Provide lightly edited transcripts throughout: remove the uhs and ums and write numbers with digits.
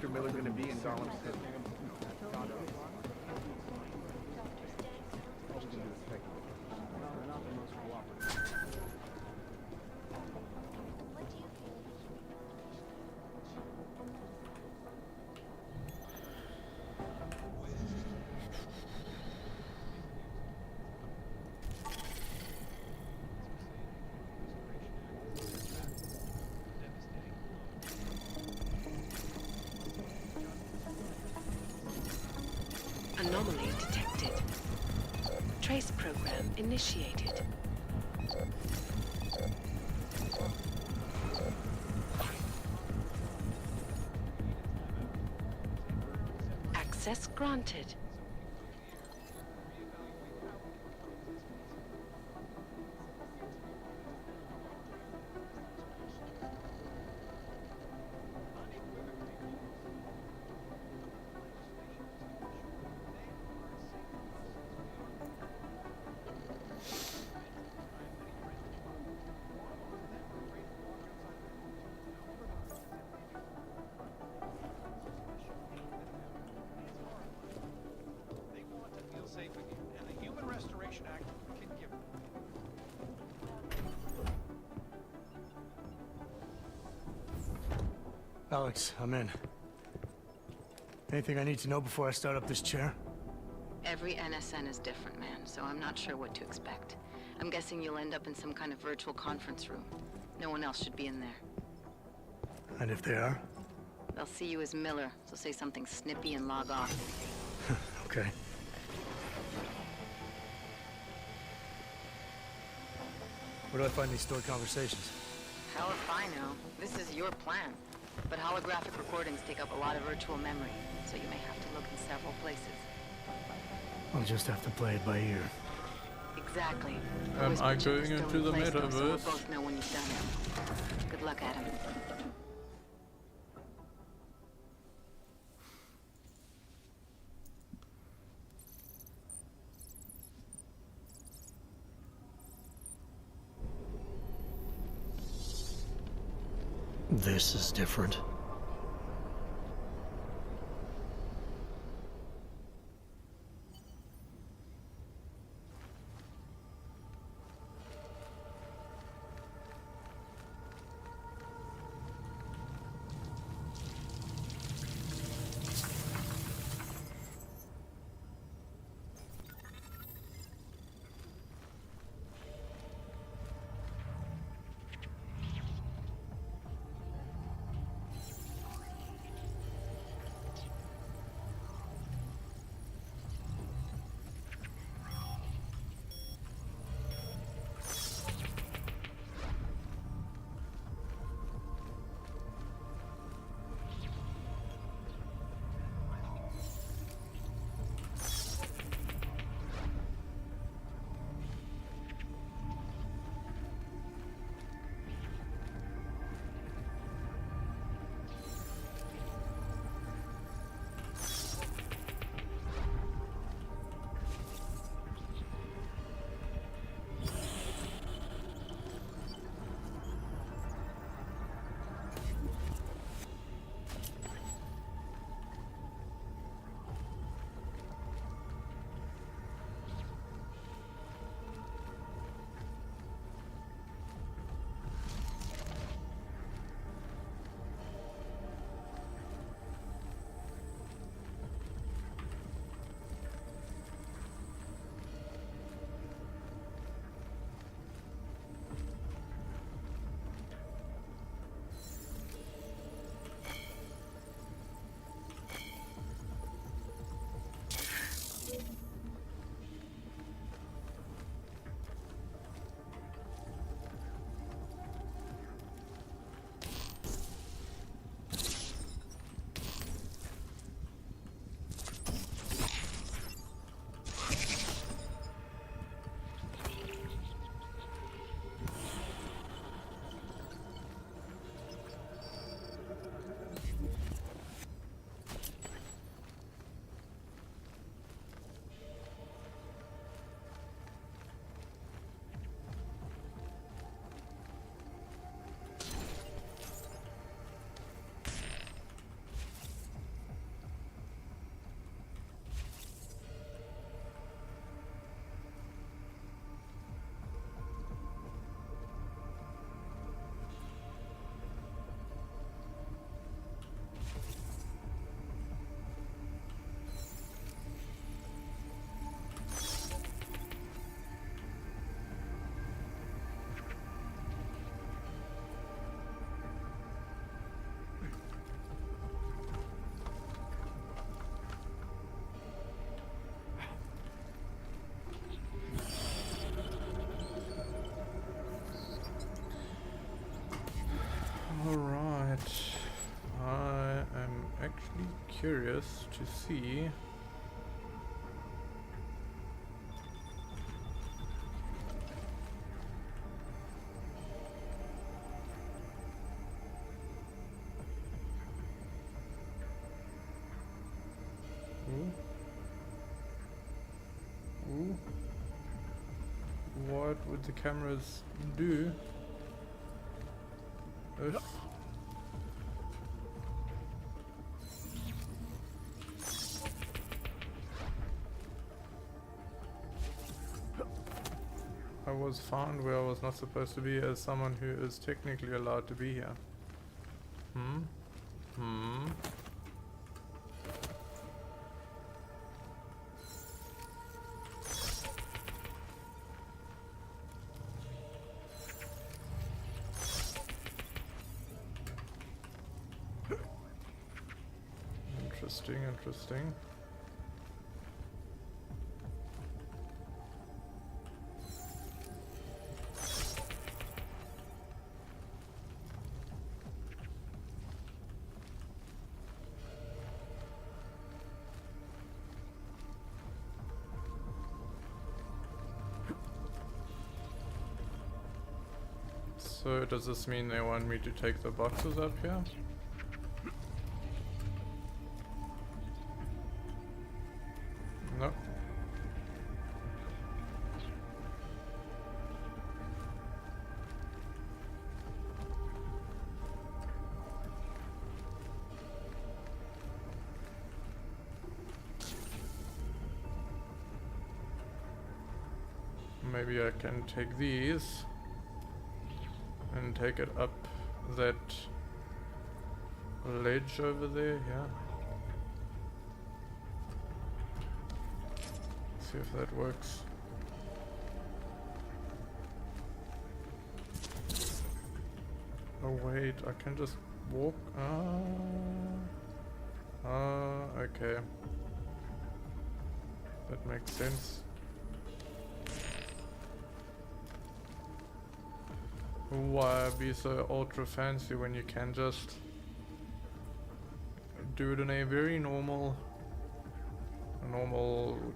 Dr. Miller going to be in Gollum's pit? Anomaly detected. Trace program initiated. Access granted. Alex, I'm in. Anything I need to know before I start up this chair? Every NSN is different, man, so I'm not sure what to expect. I'm guessing you'll end up in some kind of virtual conference room. No one else should be in there. And if they are? They'll see you as Miller, so say something snippy and log off. Okay. Where do I find these stored conversations? Hell if I know. This is your plan. But holographic recordings take up a lot of virtual memory, so you may have to look in several places. I'll just have to play it by ear. Exactly. Am I Whisper chip is going still into in the place, though, so we'll metaverse? both know when you've done it. Good luck, Adam. This is different. curious to see. Ooh. What would the cameras do if I was found where I was not supposed to be as someone who is technically allowed to be here? Interesting. So does this mean they want me to take the boxes up here? No. Maybe I can take these and take it up that ledge over there, yeah. See if that works. Oh wait, I can just walk. Okay. That makes sense. Why be so ultra fancy when you can just do it in a very normal,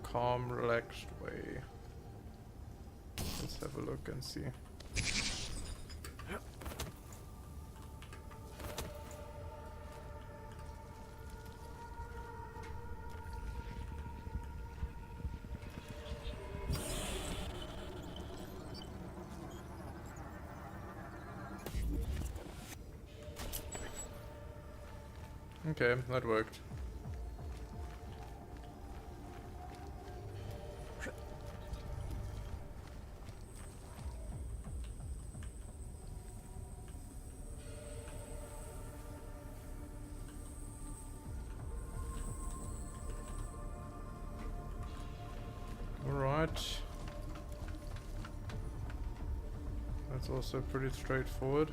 calm, relaxed way? Let's have a look and see. Okay, that worked. Alright. That's also pretty straightforward.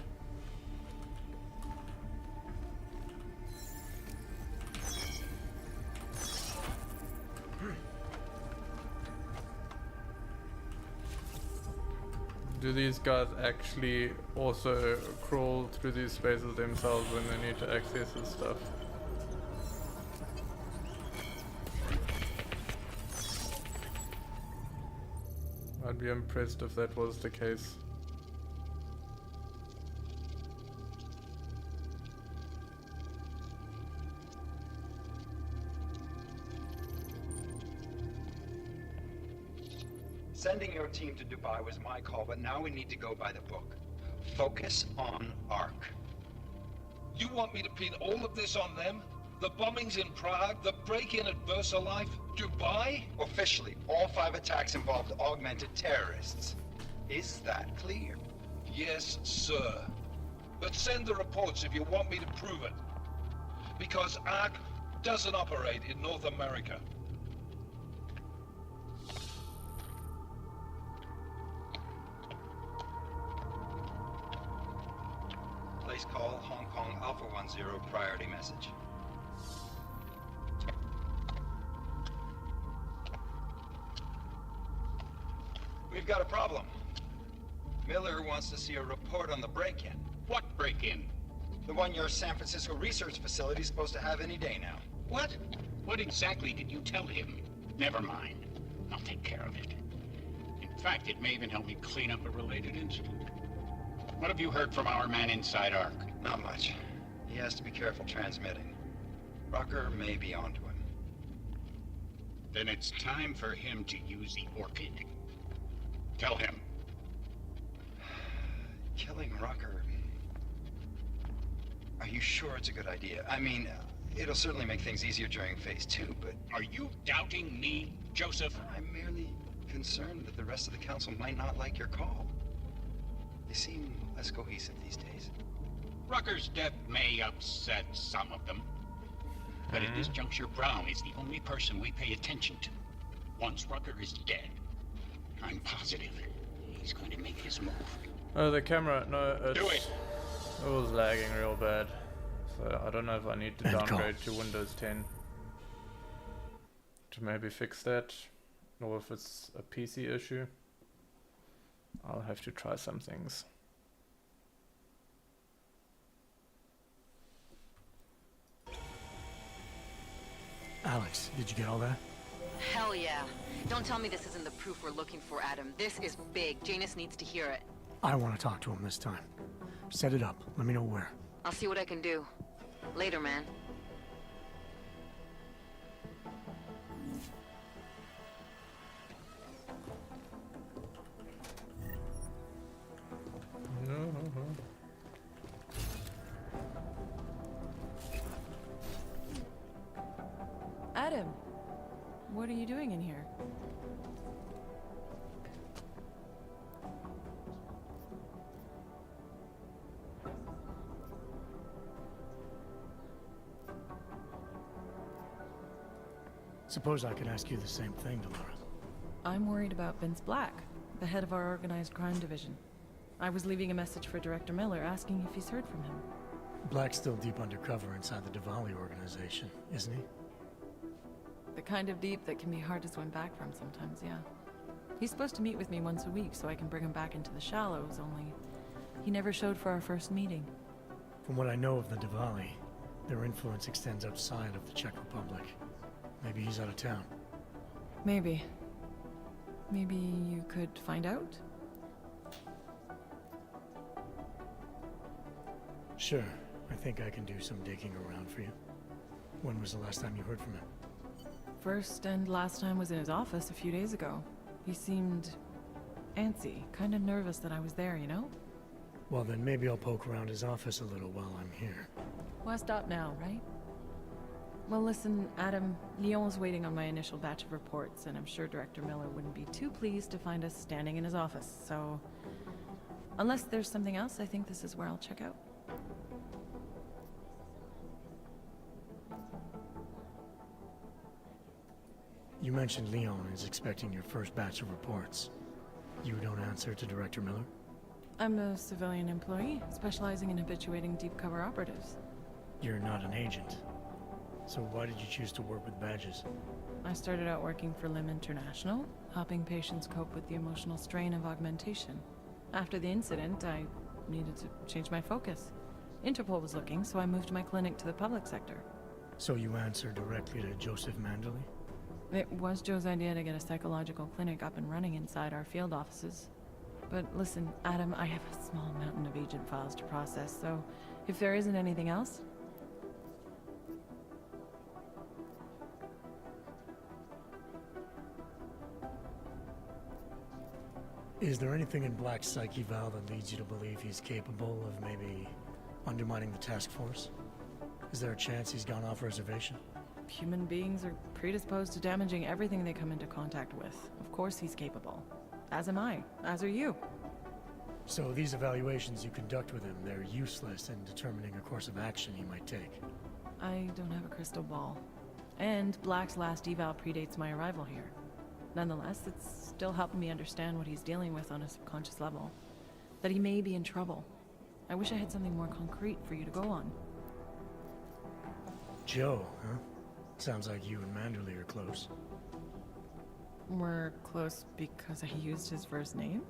Do these guys actually also crawl through these spaces themselves when they need to access this stuff? I'd be impressed if that was the case. Sending your team to Dubai was my call, but now we need to go by the book. Focus on Ark. You want me to pin all of this on them? The bombings in Prague, the break-in at VersaLife, Dubai? Officially, all 5 attacks involved augmented terrorists. Is that clear? Yes, sir. But send the reports if you want me to prove it. Because Ark doesn't operate in North America. Place call Hong Kong Alpha 10 priority message. We've got a problem. Miller wants to see a report on the break-in. What break-in? The one your San Francisco research facility is supposed to have any day now. What? What exactly did you tell him? Never mind. I'll take care of it. In fact, it may even help me clean up a related incident. What have you heard from our man inside Ark? Not much. He has to be careful transmitting. Rucker may be onto him. Then it's time for him to use the Orchid. Tell him. Killing Rucker... Are you sure it's a good idea? I mean, it'll certainly make things easier during Phase 2, but... Are you doubting me, Joseph? I'm merely concerned that the rest of the Council might not like your call. They seem less cohesive these days. Rucker's death may upset some of them. But at this juncture, Brown is the only person we pay attention to. Once Rucker is dead, I'm positive he's going to make his move. Oh, the camera, no, Do it! It was lagging real bad. So I don't know if I need to downgrade to Windows 10 to maybe fix that, or if it's a PC issue. I'll have to try some things. Alex, did you get all that? Hell yeah. Don't tell me this isn't the proof we're looking for, Adam. This is big. Janus needs to hear it. I want to talk to him this time. Set it up. Let me know where. I'll see what I can do. Later, man. Adam, what are you doing in here? Suppose I could ask you the same thing, Delora. I'm worried about Vince Black, the head of our organized crime division. I was leaving a message for Director Miller asking if he's heard from him. Black's still deep undercover inside the Diwali organization, isn't he? The kind of deep that can be hard to swim back from sometimes, yeah. He's supposed to meet with me once a week so I can bring him back into the shallows, only he never showed for our first meeting. From what I know of the Diwali, their influence extends outside of the Czech Republic. Maybe he's out of town. Maybe. Maybe you could find out? Sure. I think I can do some digging around for you. When was the last time you heard from him? First and last time was in his office a few days ago. He seemed antsy, kind of nervous that I was there, you know? Well, then maybe I'll poke around his office a little while I'm here. Why stop now, right? Well, listen, Adam, Lyon's waiting on my initial batch of reports, and I'm sure Director Miller wouldn't be too pleased to find us standing in his office, so... Unless there's something else, I think this is where I'll check out. You mentioned Leon is expecting your first batch of reports. You don't answer to Director Miller? I'm a civilian employee, specializing in habituating deep cover operatives. You're not an agent. So why did you choose to work with badges? I started out working for LIM International, helping patients cope with the emotional strain of augmentation. After the incident, I needed to change my focus. Interpol was looking, so I moved my clinic to the public sector. So you answer directly to Joseph Manderley? It was Joe's idea to get a psychological clinic up and running inside our field offices. But listen, Adam, I have a small mountain of agent files to process, so if there isn't anything else... Is there anything in Black's psyche, Val, that leads you to believe he's capable of maybe undermining the task force? Is there a chance he's gone off reservation? Human beings are predisposed to damaging everything they come into contact with. Of course he's capable. As am I. As are you. So these evaluations you conduct with him, they're useless in determining a course of action he might take? I don't have a crystal ball. And Black's last eval predates my arrival here. Nonetheless, it's still helping me understand what he's dealing with on a subconscious level. That he may be in trouble. I wish I had something more concrete for you to go on. Joe, huh? Sounds like you and Manderley are close. We're close because I used his first name?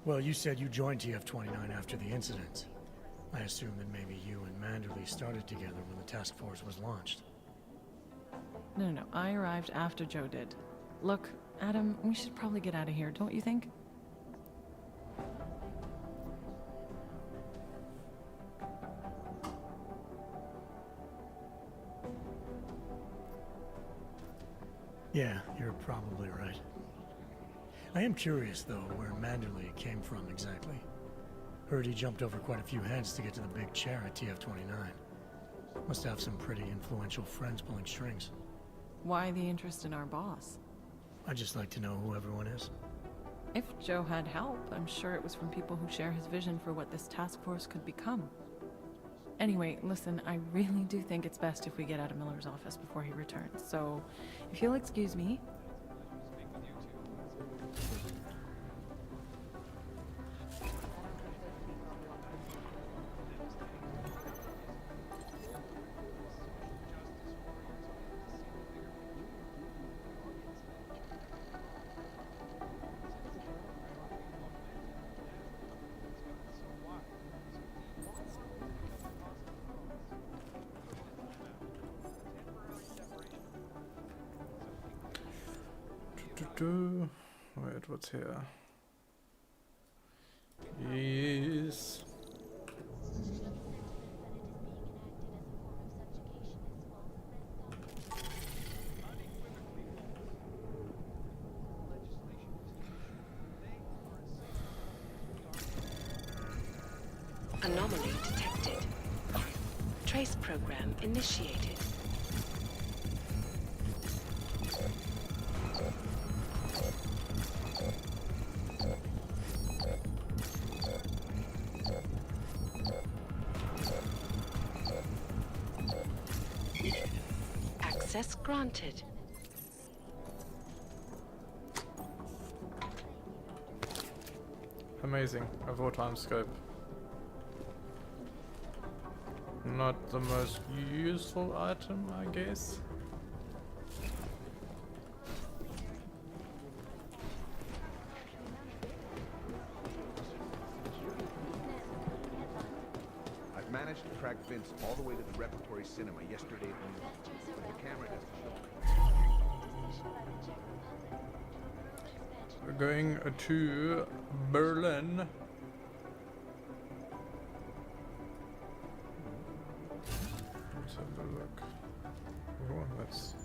Well, you said you joined TF-29 after the incident. I assume that maybe you and Manderley started together when the task force was launched. No, I arrived after Joe did. Look, Adam, we should probably get out of here, don't you think? Yeah, you're probably right. I am curious, though, where Manderley came from exactly. Heard he jumped over quite a few heads to get to the big chair at TF-29. Must have some pretty influential friends pulling strings. Why the interest in our boss? I'd just like to know who everyone is. If Joe had help, I'm sure it was from people who share his vision for what this task force could become. Anyway, listen, I really do think it's best if we get out of Miller's office before he returns, so if you'll excuse me. Wait, what's here? Yes. Anomaly detected. Trace program initiated. Access granted. Amazing. A full-time scope. Not the most useful item, I guess. I've managed to track Vince all the way to the repertory cinema yesterday at noon. But the camera doesn't show. We're going to Berlin. Let's have a look. Oh, that's...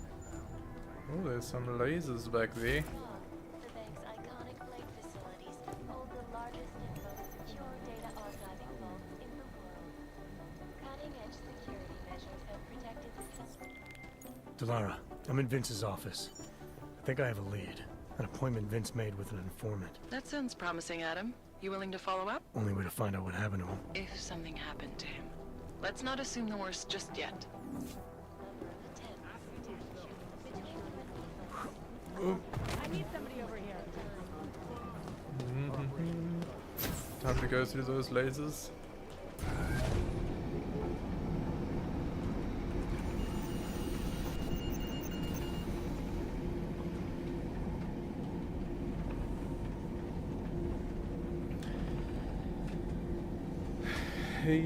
Oh, there's some lasers back there. The bank's iconic Blake facilities hold the largest and most secure data archiving vaults in the world. Cutting-edge security measures have protected the... Delara, I'm in Vince's office. I think I have a lead. An appointment Vince made with an informant. That sounds promising, Adam. You willing to follow up? Only way to find out what happened to him. If something happened to him. Let's not assume the worst just yet. I need somebody over here. Time to go through those lasers. Hey,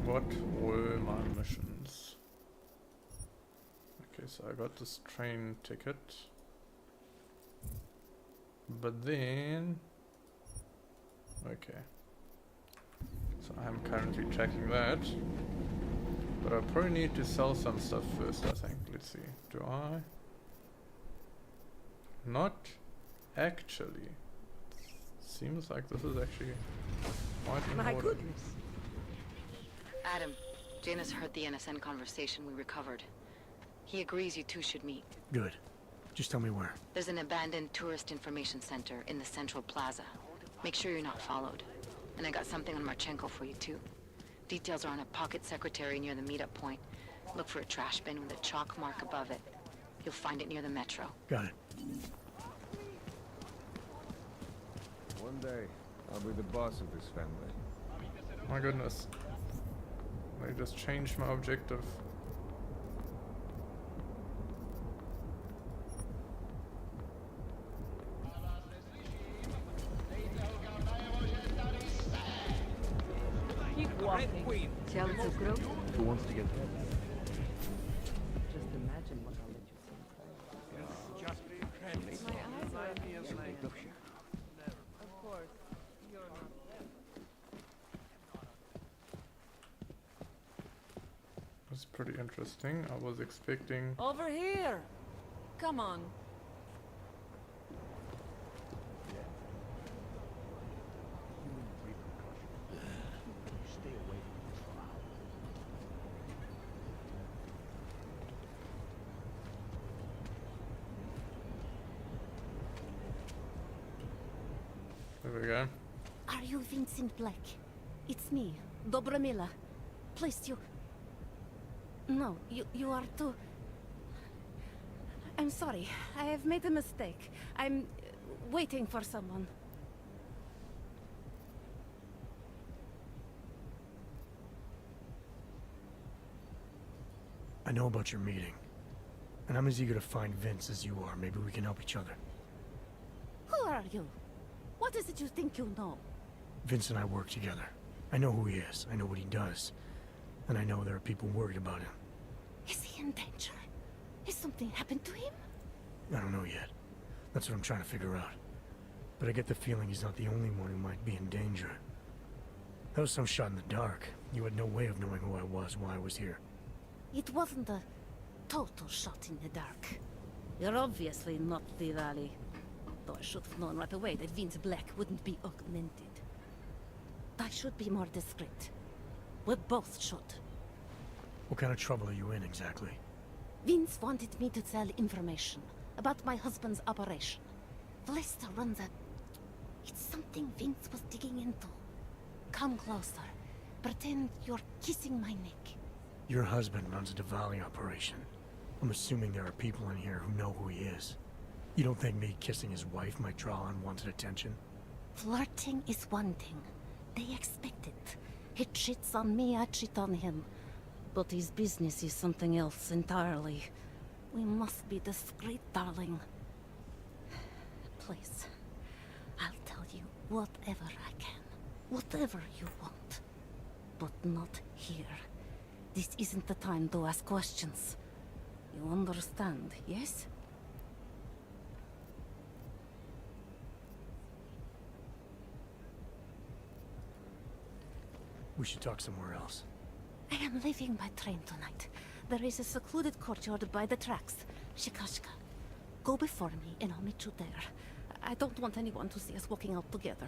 what were my missions? Okay, so I got this train ticket, but then, okay, so I'm currently checking that, but I probably need to sell some stuff first, I think. Let's see, do I? Not actually. Seems like this is actually quite in My order. goodness. Adam, Janus heard the NSN conversation we recovered. He agrees you two should meet. Good. Just tell me where. There's an abandoned tourist information center in the central plaza. Make sure you're not followed. And I got something on Marchenko for you too. Details are on a pocket secretary near the meetup point. Look for a trash bin with a chalk mark above it. You'll find it near the metro. Got it. One day, I'll be the boss of this family. My goodness. They just changed my objective. Keep walking. Tell the group Who wants to get ahead? Just imagine what I'll let you see. Just be friendly. My eyes are Of Of course, you're not. That's pretty interesting. I was expecting... Over here! Come on. Stay away from the trial. There we go. Are you Vincent Black? It's me, Dobromila. Please, you... No, you are too... I'm sorry. I have made a mistake. I'm waiting for someone. I know about your meeting. And I'm as eager to find Vince as you are. Maybe we can help each other. Who are you? What is it you think you know? Vince and I work together. I know who he is. I know what he does. And I know there are people worried about him. Is he in danger? Has something happened to him? I don't know yet. That's what I'm trying to figure out. But I get the feeling he's not the only one who might be in danger. That was some shot in the dark. You had no way of knowing who I was, why I was here. It wasn't a total shot in the dark. You're obviously not the Valley. Though I should have known right away that Vince Black wouldn't be augmented. I should be more discreet. We both should. What kind of trouble are you in, exactly? Vince wanted me to tell information about my husband's operation. Lester runs a... It's something Vince was digging into. Come closer. Pretend you're kissing my neck. Your husband runs a Diwali operation. I'm assuming there are people in here who know who he is. You don't think me kissing his wife might draw unwanted attention? Flirting is one thing. They expect it. He cheats on me, I cheat on him. But his business is something else entirely. We must be discreet, darling. Please, I'll tell you whatever I can. Whatever you want. But not here. This isn't the time to ask questions. You understand, yes? We should talk somewhere else. I am leaving by train tonight. There is a secluded courtyard by the tracks. Shikashka. Go before me and I'll meet you there. I don't want anyone to see us walking out together.